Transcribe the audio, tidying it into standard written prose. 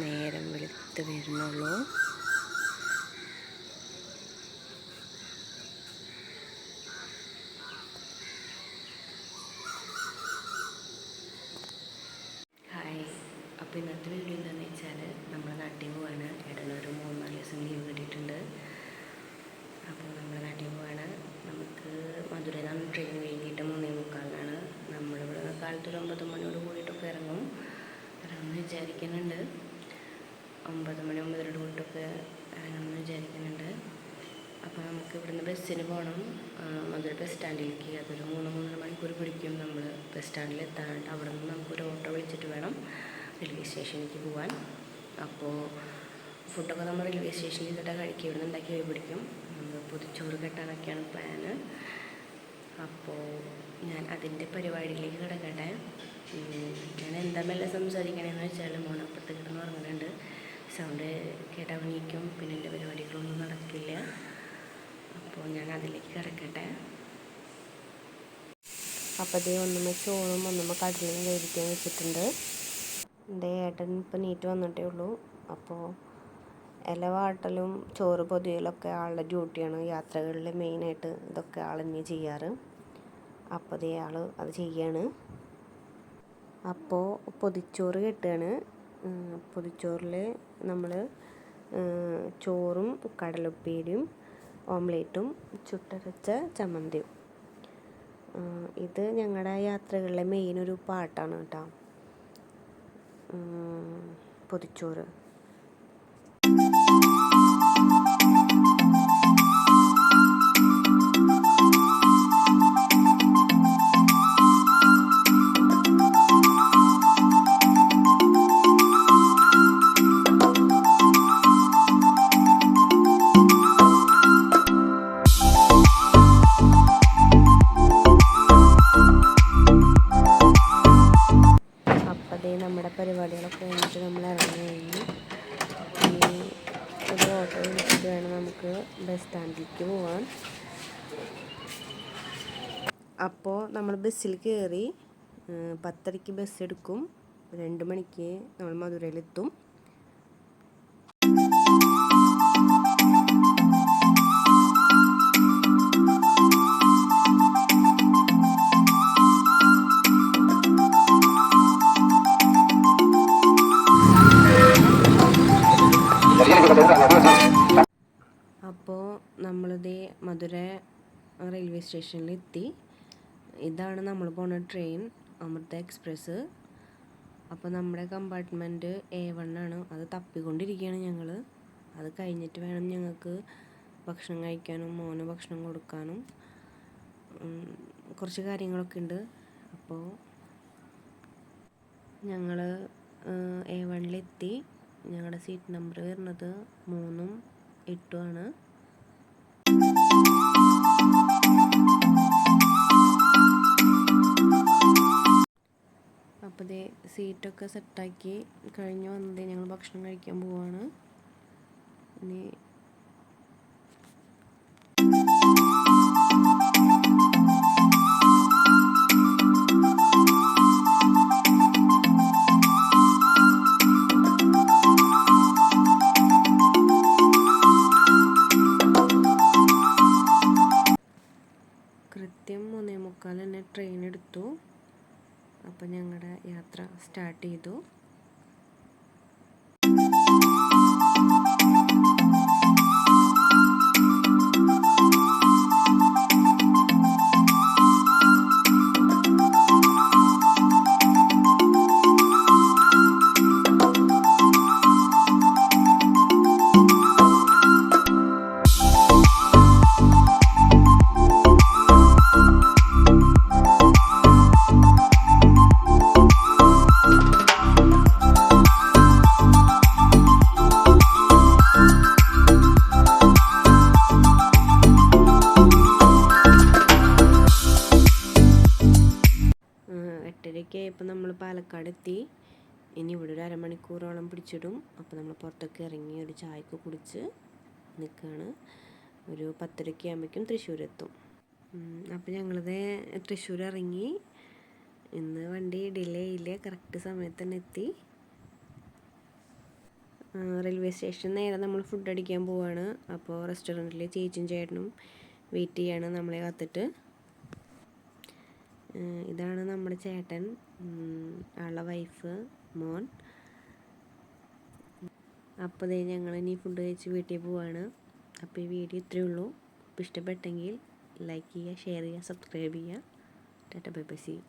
നേരം വെളുത്ത് വരുന്നുള്ളൂ. ഹായ്, അപ്പോൾ ഇന്നത്തെ വീഡിയോ എന്താണെന്ന് വെച്ചാൽ നമ്മുടെ നാട്ടിൽ പോവാണ്. ഏട്ടനൊരു 3-4 ദിവസം ലീവ് കിട്ടിയിട്ടുണ്ട്. അപ്പോൾ നമ്മുടെ നാട്ടിൽ പോവാണ്. നമുക്ക് മധുരയിൽ നിന്നാണ് ട്രെയിൻ വൈകിട്ട് 3:45 നമ്മളിവിടെ കാലത്തൊരു 9 മണിയോട് കൂടിയിട്ടൊക്കെ ഇറങ്ങുമെന്ന് വിചാരിക്കുന്നുണ്ട്. 9 മണി 9:30 കൂടിയിട്ടൊക്കെ ഇറങ്ങണമെന്ന് വിചാരിക്കുന്നുണ്ട്. അപ്പോൾ നമുക്ക് ഇവിടുന്ന് ബസ്സിന് പോകണം മധുര ബസ് സ്റ്റാൻഡിലേക്ക്. അതൊരു 3-3.5 മണിക്കൂർ പിടിക്കും നമ്മൾ ബസ് സ്റ്റാൻഡിൽ എത്താനായിട്ട്. അവിടെ നിന്ന് നമുക്കൊരു ഓട്ടോ വിളിച്ചിട്ട് വേണം റെയിൽവേ സ്റ്റേഷനിലേക്ക് പോകാൻ. അപ്പോൾ ഫുഡൊക്കെ നമ്മൾ റെയിൽവേ സ്റ്റേഷനിൽ ഇരുന്നിട്ട് കഴിക്കുക. ഇവിടെ നിന്ന് ഉണ്ടാക്കി പോയി പിടിക്കും. നമ്മൾ പൊതിച്ചോറ് കെട്ടാനൊക്കെയാണ് പ്ലാന്. അപ്പോൾ ഞാൻ അതിൻ്റെ പരിപാടിയിലേക്ക് കിടക്കട്ടെ. ഞാൻ എന്താ മെല്ലെ സംസാരിക്കണമെന്ന് വെച്ചാൽ മോനപ്പുറത്ത് കിടന്ന് ഉറങ്ങുന്നുണ്ട്. സൗണ്ട് കേട്ടവണിക്കും പിന്നെ എൻ്റെ പരിപാടികളൊന്നും നടക്കില്ല. അപ്പോൾ ഞാൻ അതിലേക്ക് കിടക്കട്ടെ. അപ്പോൾ അതേ ഒന്നുമ്പോൾ ചോറും ഒന്നുമ്പോൾ കടലും വേവിക്കാൻ വെച്ചിട്ടുണ്ട്. എൻ്റെ ഏട്ടൻ ഇപ്പോൾ നീറ്റ് വന്നിട്ടേ ഉള്ളൂ. അപ്പോൾ ഇല വാട്ടലും ചോറ് പൊതിയലൊക്കെ ആളുടെ ഡ്യൂട്ടിയാണ്. യാത്രകളിൽ മെയിനായിട്ട് ഇതൊക്കെ ആൾ തന്നെ ചെയ്യാറ്. അപ്പോൾ അതേ ആൾ അത് ചെയ്യാണ്. അപ്പോൾ പൊതിച്ചോറ് കെട്ടുകയാണ്. പൊതിച്ചോറിൽ നമ്മൾ ചോറും കടലുപ്പേരിയും ഓംലേറ്റും ചുട്ടരച്ച ചമ്മന്തിയും. ഇത് ഞങ്ങളുടെ യാത്രകളിലെ മെയിൻ ഒരു പാട്ടാണ് കേട്ടോ, പൊതിച്ചോറ്. നമ്മുടെ പരിപാടികളൊക്കെ കഴിഞ്ഞിട്ട് നമ്മൾ ഇറങ്ങി കഴിഞ്ഞു. ഇനി ഒരു ഓട്ടോ വിളിച്ചിട്ട് വേണം നമുക്ക് ബസ് സ്റ്റാൻഡിലേക്ക് പോകാൻ. അപ്പോൾ നമ്മൾ ബസ്സിൽ കയറി 10:30 ബസ് എടുക്കും. 2 മണിക്ക് നമ്മൾ മധുരയിലെത്തും. അപ്പോൾ നമ്മളിതേ മധുര റെയിൽവേ സ്റ്റേഷനിൽ എത്തി. ഇതാണ് നമ്മൾ പോണ ട്രെയിൻ, അമൃത എക്സ്പ്രസ്. അപ്പോൾ നമ്മുടെ കമ്പാർട്ട്മെൻറ്റ് A1 ആണ്. അത് തപ്പിക്കൊണ്ടിരിക്കുകയാണ് ഞങ്ങൾ. അത് കഴിഞ്ഞിട്ട് വേണം ഞങ്ങൾക്ക് ഭക്ഷണം കഴിക്കാനും മോന് ഭക്ഷണം കൊടുക്കാനും കുറച്ച് കാര്യങ്ങളൊക്കെ ഉണ്ട്. അപ്പോൾ ഞങ്ങൾ A1-ലെത്തി. ഞങ്ങളുടെ സീറ്റ് നമ്പർ വരുന്നത് 3ഉം 8ഉം ആണ്. അപ്പോൾ ഇതേ സീറ്റൊക്കെ സെറ്റാക്കി കഴിഞ്ഞ് വന്നതേ ഞങ്ങൾ ഭക്ഷണം കഴിക്കാൻ പോവാണ്. ഇനി കൃത്യം 3:45 തന്നെ ട്രെയിൻ എടുത്തു. അപ്പം ഞങ്ങളുടെ യാത്ര സ്റ്റാർട്ട് ചെയ്തു. ഇപ്പം നമ്മൾ പാലക്കാട് എത്തി. ഇനി ഇവിടെ ഒരു അരമണിക്കൂറോളം പിടിച്ചിടും. അപ്പോൾ നമ്മൾ പുറത്തൊക്കെ ഇറങ്ങി ഒരു ചായയൊക്കെ കുടിച്ച് നിൽക്കുകയാണ്. ഒരു 10:30 ആകുമ്പോഴേക്കും തൃശ്ശൂർ എത്തും. അപ്പോൾ ഞങ്ങളിത് തൃശ്ശൂർ ഇറങ്ങി. ഇന്ന് വണ്ടി ഡിലേ ഇല്ല, കറക്റ്റ് സമയത്ത് തന്നെ എത്തി. റെയിൽവേ സ്റ്റേഷൻ നേരെ നമ്മൾ ഫുഡ് അടിക്കാൻ പോവാണ്. അപ്പോൾ റെസ്റ്റോറൻറ്റിൽ ചേച്ചിയും ചേട്ടനും വെയിറ്റ് ചെയ്യാണ് നമ്മളെ കാത്തിട്ട്. ഇതാണ് നമ്മുടെ ചേട്ടൻ, ആളുടെ വൈഫ്, മോൻ. അപ്പോൾ ദേ ഞങ്ങൾ ഇനി ഫുഡ് കഴിച്ച് വീട്ടിൽ പോവാണ്. അപ്പോൾ ഈ വീഡിയോ ഇത്രയേ ഉള്ളൂ. അപ്പോൾ ഇഷ്ടപ്പെട്ടെങ്കിൽ ലൈക്ക് ചെയ്യുക, ഷെയർ ചെയ്യുക, സബ്സ്ക്രൈബ് ചെയ്യുക. Tata bye bye, see U.